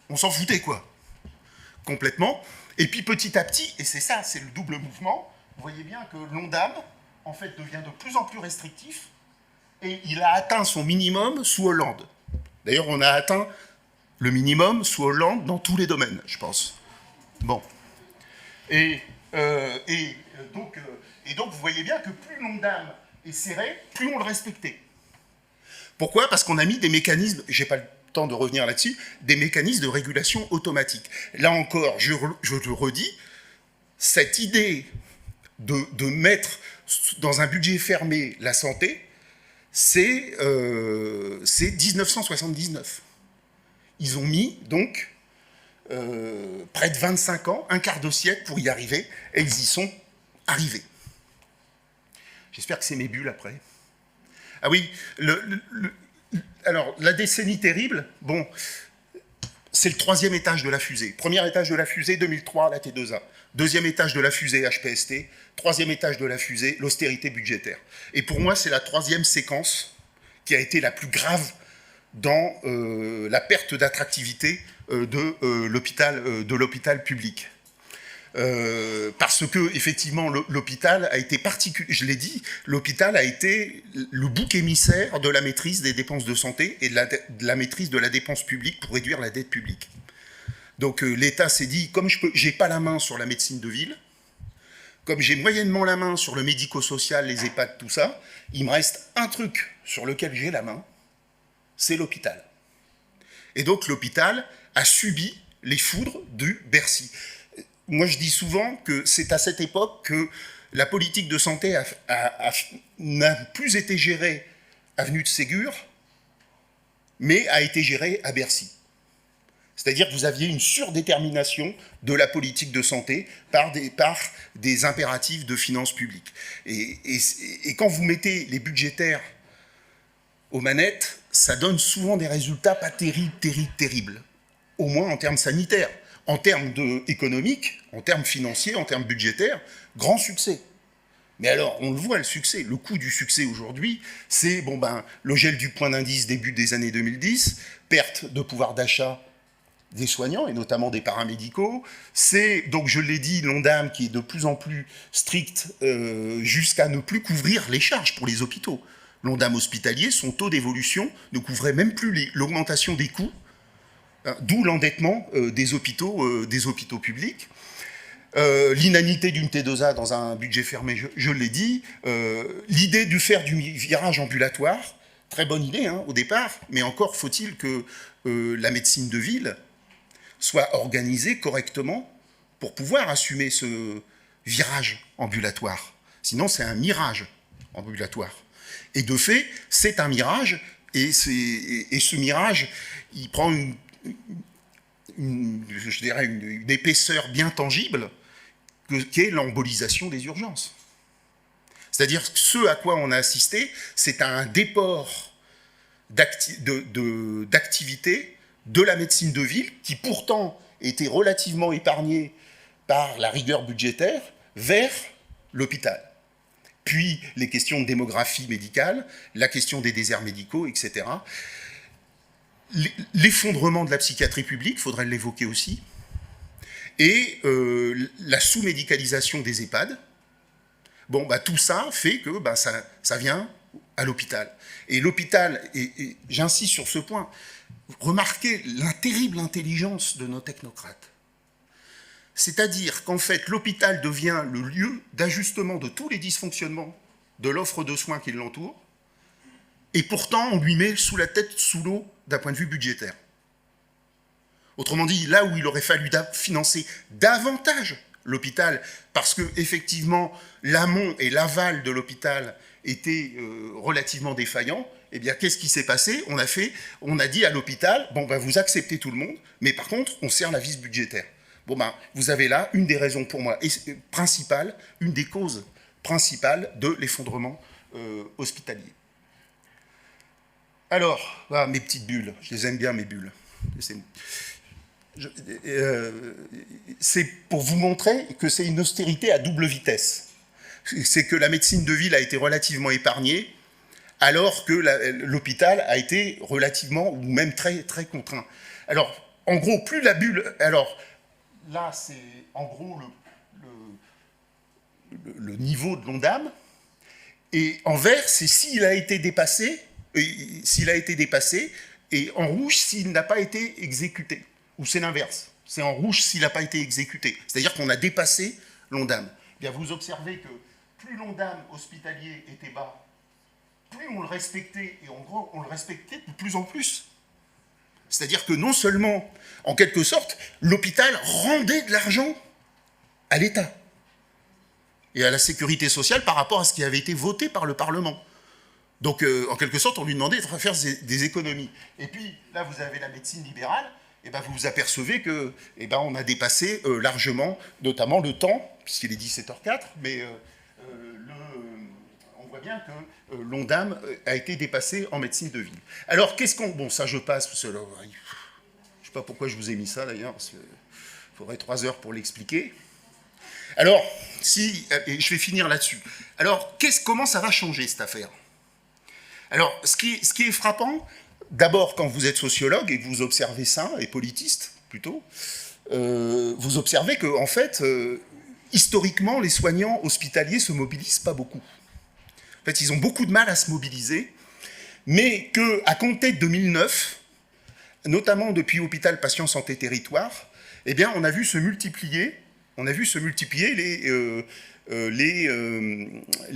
on s'en foutait, quoi. Complètement. Et puis petit à petit, et c'est ça, c'est le double mouvement, vous voyez bien que l'Ondam, en fait, devient de plus en plus restrictif, et il a atteint son minimum sous Hollande. D'ailleurs, on a atteint le minimum sous Hollande dans tous les domaines, je pense. Bon. Et donc, vous voyez bien que plus l'Ondam est serré, plus on le respectait. Pourquoi? Parce qu'on a mis des mécanismes, j'ai pas le temps de revenir là-dessus, des mécanismes de régulation automatique. Là encore, je le redis, cette idée de mettre dans un budget fermé la santé, c'est 1979. Ils ont mis donc près de 25 ans, un quart de siècle pour y arriver, et ils y sont arrivés. J'espère que c'est mes bulles après. Ah oui, alors la décennie terrible, bon, c'est le troisième étage de la fusée. Premier étage de la fusée, 2003, la T2A. Deuxième étage de la fusée, HPST. Troisième étage de la fusée, l'austérité budgétaire. Et pour moi, c'est la troisième séquence qui a été la plus grave dans la perte d'attractivité de l'hôpital public. Parce que effectivement l'hôpital a été particulier, je l'ai dit, l'hôpital a été le bouc émissaire de la maîtrise des dépenses de santé et de la maîtrise de la dépense publique pour réduire la dette publique. Donc l'État s'est dit, comme j'ai pas la main sur la médecine de ville, comme j'ai moyennement la main sur le médico-social, les EHPAD, tout ça, il me reste un truc sur lequel j'ai la main, c'est l'hôpital. Et donc l'hôpital a subi les foudres du Bercy. Moi, je dis souvent que c'est à cette époque que la politique de santé n'a plus été gérée avenue de Ségur, mais a été gérée à Bercy. C'est-à-dire que vous aviez une surdétermination de la politique de santé par des impératifs de finances publiques. Et quand vous mettez les budgétaires aux manettes, ça donne souvent des résultats pas terribles, au moins en termes sanitaires. En termes économiques, en termes financiers, en termes budgétaires, grand succès. Mais alors, on le voit, le succès, le coût du succès aujourd'hui, c'est le gel du point d'indice début des années 2010, perte de pouvoir d'achat des soignants, et notamment des paramédicaux. C'est, donc je l'ai dit, l'Ondam qui est de plus en plus strict jusqu'à ne plus couvrir les charges pour les hôpitaux. L'Ondam hospitalier, son taux d'évolution ne couvrait même plus l'augmentation des coûts, d'où l'endettement des hôpitaux publics. L'inanité d'une T2A dans un budget fermé, je l'ai dit. L'idée de faire du virage ambulatoire, très bonne idée au départ, mais encore faut-il que la médecine de ville soit organisée correctement pour pouvoir assumer ce virage ambulatoire. Sinon, c'est un mirage ambulatoire. Et de fait, c'est un mirage, et ce mirage, il prend une épaisseur bien tangible, qu'est l'embolisation des urgences. C'est-à-dire que ce à quoi on a assisté, c'est à un déport d'activité de la médecine de ville, qui pourtant était relativement épargnée par la rigueur budgétaire, vers l'hôpital. Puis les questions de démographie médicale, la question des déserts médicaux, etc. L'effondrement de la psychiatrie publique, il faudrait l'évoquer aussi, et la sous-médicalisation des EHPAD. Tout ça fait que ça vient à l'hôpital. Et l'hôpital, et j'insiste sur ce point, remarquez la terrible intelligence de nos technocrates. C'est-à-dire qu'en fait, l'hôpital devient le lieu d'ajustement de tous les dysfonctionnements de l'offre de soins qui l'entoure, et pourtant on lui met sous la tête sous l'eau d'un point de vue budgétaire. Autrement dit, là où il aurait fallu financer davantage l'hôpital, parce que effectivement l'amont et l'aval de l'hôpital étaient relativement défaillants, eh bien qu'est-ce qui s'est passé? On a dit à l'hôpital, vous acceptez tout le monde, mais par contre on serre la vis budgétaire. Vous avez là une des raisons pour moi principales, une des causes principales de l'effondrement hospitalier. Alors, voilà, mes petites bulles, je les aime bien, mes bulles. C'est pour vous montrer que c'est une austérité à double vitesse. C'est que la médecine de ville a été relativement épargnée, alors que l'hôpital a été relativement, ou même très, très contraint. Alors, en gros, plus la bulle... Alors, là, c'est en gros le niveau de l'Ondam, et en vert, c'est s'il a été dépassé, et en rouge, s'il n'a pas été exécuté. Ou c'est l'inverse. C'est en rouge s'il n'a pas été exécuté. C'est-à-dire qu'on a dépassé l'Ondam. Bien, vous observez que plus l'Ondam hospitalier était bas, plus on le respectait, et en gros, on le respectait de plus en plus. C'est-à-dire que non seulement, en quelque sorte, l'hôpital rendait de l'argent à l'État et à la sécurité sociale par rapport à ce qui avait été voté par le Parlement. Donc, en quelque sorte, on lui demandait de faire des économies. Et puis, là, vous avez la médecine libérale, et ben, vous vous apercevez que, on a dépassé largement, notamment le temps, puisqu'il est 17h04, mais on voit bien que l'Ondam a été dépassé en médecine de ville. Alors, qu'est-ce qu'on... Bon, ça, je passe, parce que là, je ne sais pas pourquoi je vous ai mis ça, d'ailleurs, parce qu'il faudrait 3 heures pour l'expliquer. Alors, je vais finir là-dessus. Alors, comment ça va changer, cette affaire? Alors, ce qui est frappant, d'abord, quand vous êtes sociologue et que vous observez ça, et politiste, plutôt, vous observez que, en fait, historiquement, les soignants hospitaliers se mobilisent pas beaucoup. En fait, ils ont beaucoup de mal à se mobiliser, mais qu'à compter de 2009, notamment depuis Hôpital Patient Santé Territoire, eh bien, on a vu se multiplier les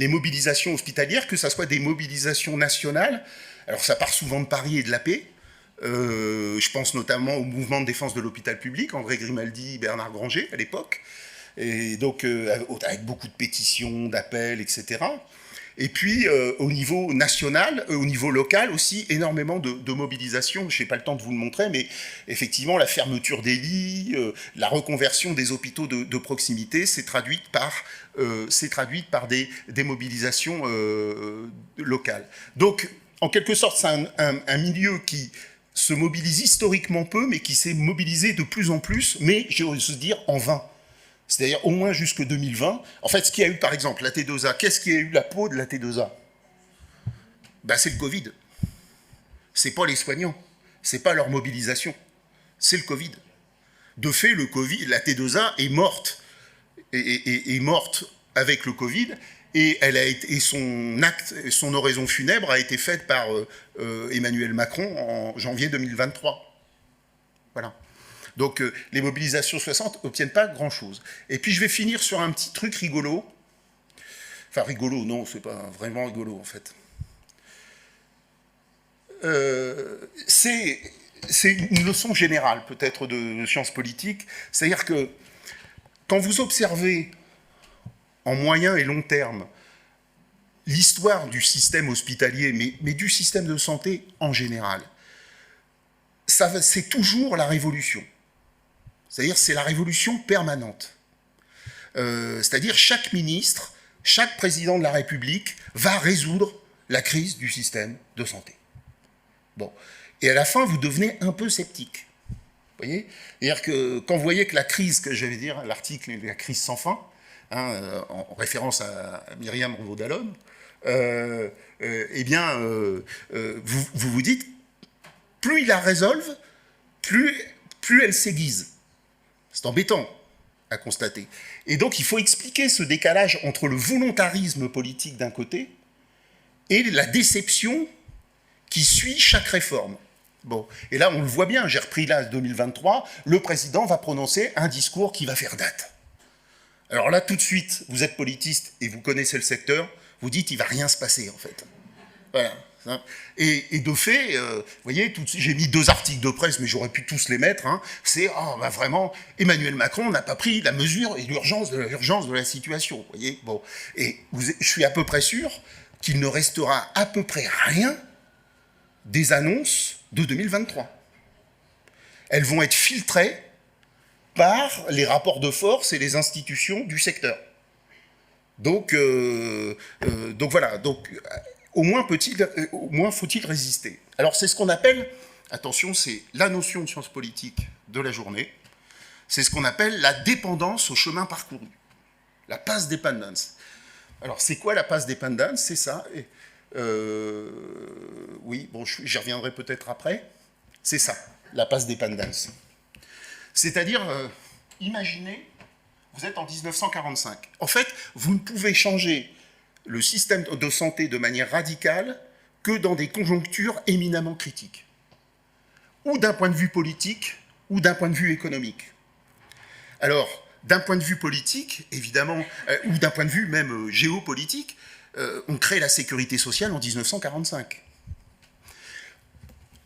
mobilisations hospitalières, que ce soit des mobilisations nationales. Alors ça part souvent de Paris et de la Paix. Je pense notamment au mouvement de défense de l'hôpital public, André Grimaldi, Bernard Granger à l'époque, et donc avec beaucoup de pétitions, d'appels, etc. Et puis, au niveau national, au niveau local aussi, énormément de mobilisation. Je n'ai pas le temps de vous le montrer, mais effectivement, la fermeture des lits, la reconversion des hôpitaux de proximité s'est traduite par des mobilisations locales. Donc, en quelque sorte, c'est un milieu qui se mobilise historiquement peu, mais qui s'est mobilisé de plus en plus, mais, j'ose dire, en vain. C'est-à-dire au moins jusque 2020. En fait, ce qui a eu, par exemple, la T2A, qu'est-ce qui a eu la peau de la T2A? Ben, c'est le Covid. C'est pas les soignants. C'est pas leur mobilisation. C'est le Covid. De fait, le Covid, la T2A est morte. Est morte avec le Covid. Et son oraison funèbre a été faite par Emmanuel Macron en janvier 2023. Voilà. Donc les mobilisations 60 n'obtiennent pas grand-chose. Et puis je vais finir sur un petit truc rigolo. Enfin rigolo, non, c'est pas vraiment rigolo en fait. C'est une leçon générale peut-être de sciences politiques. C'est-à-dire que quand vous observez en moyen et long terme l'histoire du système hospitalier, mais du système de santé en général, c'est toujours la révolution. C'est-à-dire c'est la révolution permanente. C'est-à-dire chaque ministre, chaque président de la République va résoudre la crise du système de santé. Bon. Et à la fin, vous devenez un peu sceptique. Vous voyez? C'est-à-dire que quand vous voyez que la crise, que j'allais dire, l'article « La crise sans fin », en référence à Myriam Revaud-Dallon, vous vous dites, plus ils la résolvent, plus elle s'aiguise. C'est embêtant à constater. Et donc, il faut expliquer ce décalage entre le volontarisme politique d'un côté et la déception qui suit chaque réforme. Bon. Et là, on le voit bien, j'ai repris là 2023, le président va prononcer un discours qui va faire date. Alors là, tout de suite, vous êtes politiste et vous connaissez le secteur, vous dites, il ne va rien se passer, en fait. Voilà. Et de fait, vous voyez, j'ai mis 2 articles de presse, mais j'aurais pu tous les mettre, c'est, vraiment, Emmanuel Macron n'a pas pris la mesure et l'urgence de la situation, vous voyez. Bon. Et je suis à peu près sûr qu'il ne restera à peu près rien des annonces de 2023. Elles vont être filtrées par les rapports de force et les institutions du secteur. Donc voilà, au moins faut-il résister. Alors c'est ce qu'on appelle, attention, c'est la notion de science politique de la journée, c'est ce qu'on appelle la dépendance au chemin parcouru, la path dependence. Alors c'est quoi la path dependence? C'est ça. Oui, bon, j'y reviendrai peut-être après. C'est ça, la path dependence. C'est-à-dire, imaginez, vous êtes en 1945. En fait, vous ne pouvez changer le système de santé de manière radicale que dans des conjonctures éminemment critiques, ou d'un point de vue politique, ou d'un point de vue économique. Alors, d'un point de vue politique, évidemment, ou d'un point de vue même géopolitique, on crée la sécurité sociale en 1945.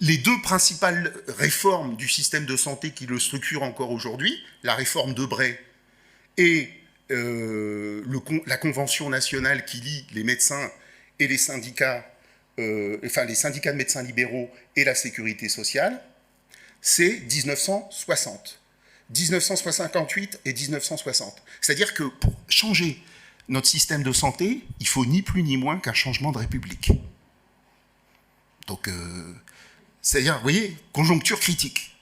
Les deux principales réformes du système de santé qui le structurent encore aujourd'hui, la réforme Debré et la convention nationale qui lie les médecins et les syndicats, enfin les syndicats de médecins libéraux et la sécurité sociale, c'est 1960. 1958 et 1960. C'est-à-dire que pour changer notre système de santé, il faut ni plus ni moins qu'un changement de république. Donc, c'est-à-dire, vous voyez, conjoncture critique.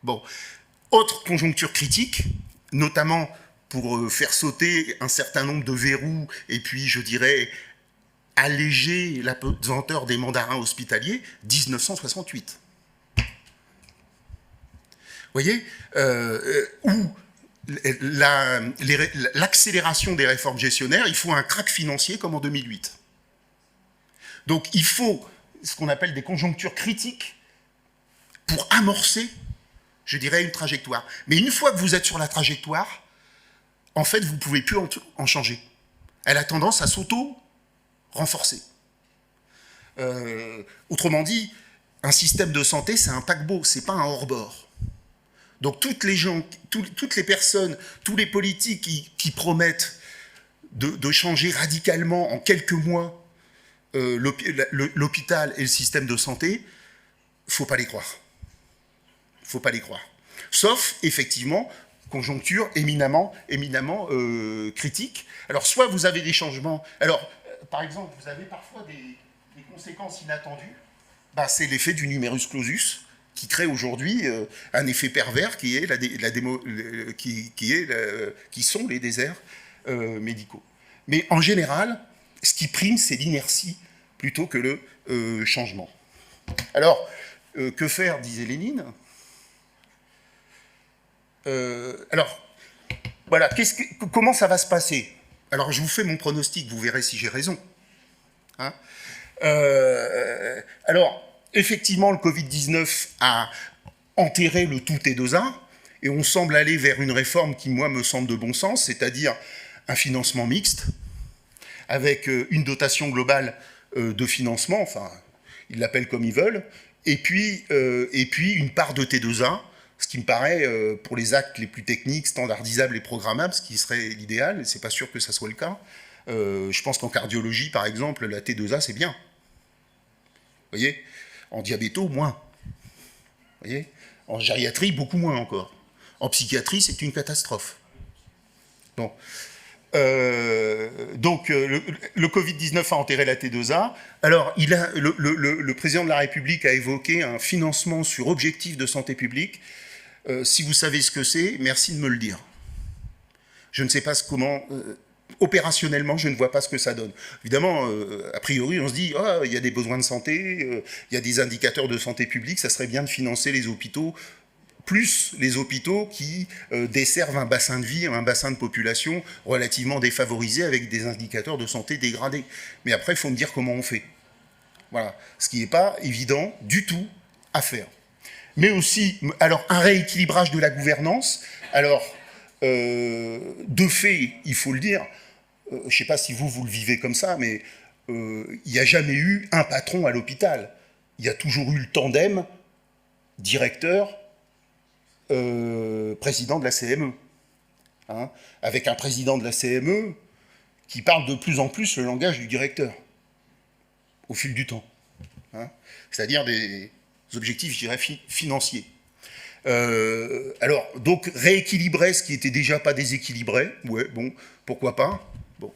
Bon, autre conjoncture critique, notamment pour faire sauter un certain nombre de verrous et puis, je dirais, alléger la pesanteur des mandarins hospitaliers, 1968. Vous voyez, où l'accélération des réformes gestionnaires, il faut un krach financier comme en 2008. Donc il faut ce qu'on appelle des conjonctures critiques pour amorcer, je dirais, une trajectoire. Mais une fois que vous êtes sur la trajectoire, en fait, vous ne pouvez plus en changer. Elle a tendance à s'auto-renforcer. Autrement dit, un système de santé, c'est un paquebot, c'est pas un hors-bord. Donc toutes les gens, toutes les personnes, tous les politiques qui promettent de changer radicalement en quelques mois l'hôpital et le système de santé, il ne faut pas les croire. Il ne faut pas les croire. Sauf, effectivement, conjoncture éminemment critique. Alors, soit vous avez des changements... Alors, par exemple, vous avez parfois des conséquences inattendues. Bah, c'est l'effet du numerus clausus, qui crée aujourd'hui un effet pervers qui sont les déserts médicaux. Mais en général, ce qui prime, c'est l'inertie plutôt que le changement. Alors, que faire, disait Lénine. Alors, voilà, comment ça va se passer? Alors, je vous fais mon pronostic, vous verrez si j'ai raison. Hein, alors, effectivement, le Covid-19 a enterré le tout T2A, et on semble aller vers une réforme qui, moi, me semble de bon sens, c'est-à-dire un financement mixte, avec une dotation globale de financement, enfin, ils l'appellent comme ils veulent, et puis une part de T2A, ce qui me paraît, pour les actes les plus techniques, standardisables et programmables, ce qui serait l'idéal, et c'est pas sûr que ça soit le cas. Je pense qu'en cardiologie, par exemple, la T2A, c'est bien. Vous voyez? En diabéto, moins. Vous voyez? En gériatrie, beaucoup moins encore. En psychiatrie, c'est une catastrophe. Bon. Donc, le Covid-19 a enterré la T2A. Alors, le président de la République a évoqué un financement sur objectif de santé publique. Si vous savez ce que c'est, merci de me le dire. Je ne sais pas comment... opérationnellement, je ne vois pas ce que ça donne. Évidemment, a priori, on se dit, oh, il y a des besoins de santé, il y a des indicateurs de santé publique, ça serait bien de financer les hôpitaux, plus les hôpitaux qui desservent un bassin de vie, un bassin de population relativement défavorisé avec des indicateurs de santé dégradés. Mais après, il faut me dire comment on fait. Voilà. Ce qui n'est pas évident du tout à faire. Mais aussi, alors, un rééquilibrage de la gouvernance. Alors, de fait, il faut le dire, je ne sais pas si vous le vivez comme ça, mais il n'y a jamais eu un patron à l'hôpital. Il y a toujours eu le tandem directeur, président de la CME. Hein, avec un président de la CME qui parle de plus en plus le langage du directeur, au fil du temps. Hein, c'est-à-dire des objectifs, je dirais, financiers. Alors, donc, rééquilibrer ce qui était déjà pas déséquilibré, ouais, bon, pourquoi pas. Bon.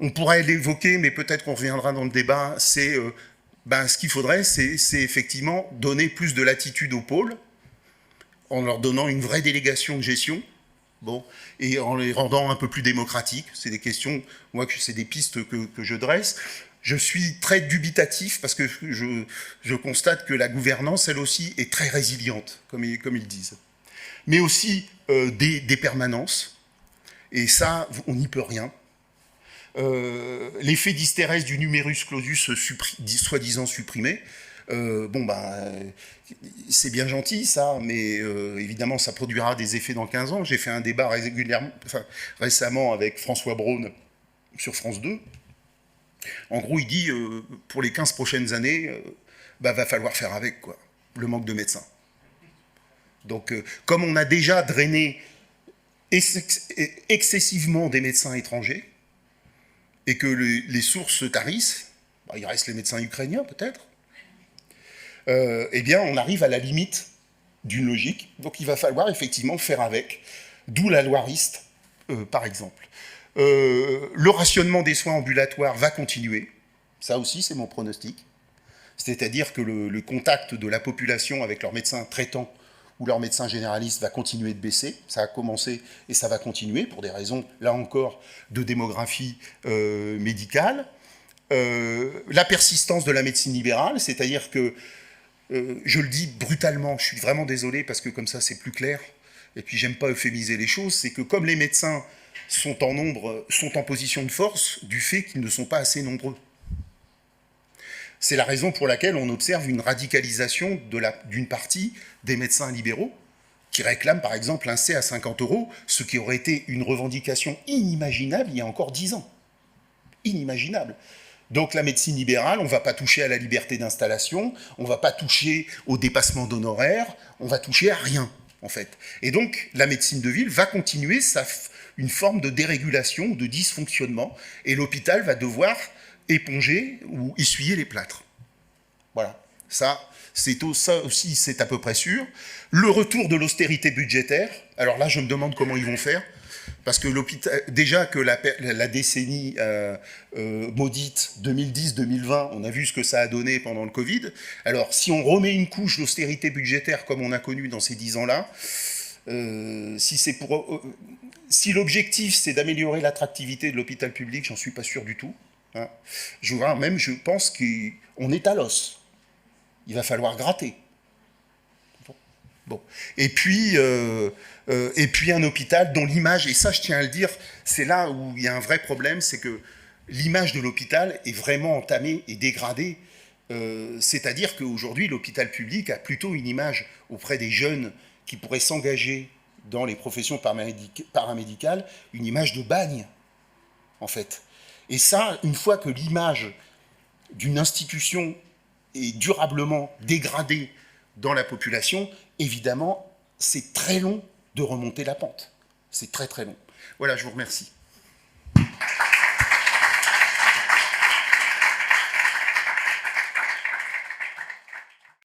On pourrait l'évoquer, mais peut-être qu'on reviendra dans le débat, c'est ben, ce qu'il faudrait, c'est effectivement donner plus de latitude aux pôles, en leur donnant une vraie délégation de gestion, bon, et en les rendant un peu plus démocratiques. C'est des questions, moi, c'est des pistes que je dresse. Je suis très dubitatif parce que je constate que la gouvernance, elle aussi, est très résiliente, comme ils disent. Mais aussi des permanences, et ça, on n'y peut rien. L'effet d'hystérèse du numerus clausus soi-disant supprimé, c'est bien gentil ça, mais évidemment ça produira des effets dans 15 ans. J'ai fait un débat récemment avec François Braun sur France 2. En gros, il dit, pour les 15 prochaines années, va falloir faire avec, quoi, le manque de médecins. Donc, comme on a déjà drainé excessivement des médecins étrangers, et que les sources se tarissent, il reste les médecins ukrainiens peut-être, eh bien on arrive à la limite d'une logique, donc il va falloir effectivement faire avec, d'où la loi Rist, par exemple. Le rationnement des soins ambulatoires va continuer, ça aussi c'est mon pronostic, c'est-à-dire que le contact de la population avec leurs médecins traitants ou leurs médecins généralistes va continuer de baisser, ça a commencé et ça va continuer pour des raisons, là encore, de démographie médicale. La persistance de la médecine libérale, c'est-à-dire que, je le dis brutalement, je suis vraiment désolé parce que comme ça c'est plus clair, et puis j'aime pas euphémiser les choses, c'est que comme les médecins sont en nombre, sont en position de force du fait qu'ils ne sont pas assez nombreux. C'est la raison pour laquelle on observe une radicalisation d'une partie des médecins libéraux qui réclament par exemple un C à 50 €, ce qui aurait été une revendication inimaginable il y a encore 10 ans. Inimaginable. Donc la médecine libérale, on ne va pas toucher à la liberté d'installation, on ne va pas toucher au dépassement d'honoraires, on va toucher à rien, en fait. Et donc la médecine de ville va continuer une forme de dérégulation, de dysfonctionnement, et l'hôpital va devoir éponger ou essuyer les plâtres. Voilà. Ça aussi, c'est à peu près sûr. Le retour de l'austérité budgétaire, alors là, je me demande comment ils vont faire, parce que l'hôpital, déjà que la décennie maudite 2010-2020, on a vu ce que ça a donné pendant le Covid. Alors, si on remet une couche d'austérité budgétaire comme on a connu dans ces 10 ans-là, si l'objectif c'est d'améliorer l'attractivité de l'hôpital public, j'en suis pas sûr du tout. Hein. Je pense qu'on est à l'os. Il va falloir gratter. Bon. Et puis un hôpital dont l'image, et ça je tiens à le dire, c'est là où il y a un vrai problème, c'est que l'image de l'hôpital est vraiment entamée et dégradée. C'est-à-dire qu'aujourd'hui, l'hôpital public a plutôt une image auprès des jeunes qui pourraient s'engager dans les professions paramédicales, une image de bagne, en fait. Et ça, une fois que l'image d'une institution est durablement dégradée dans la population, évidemment, c'est très long de remonter la pente. C'est très très long. Voilà, je vous remercie.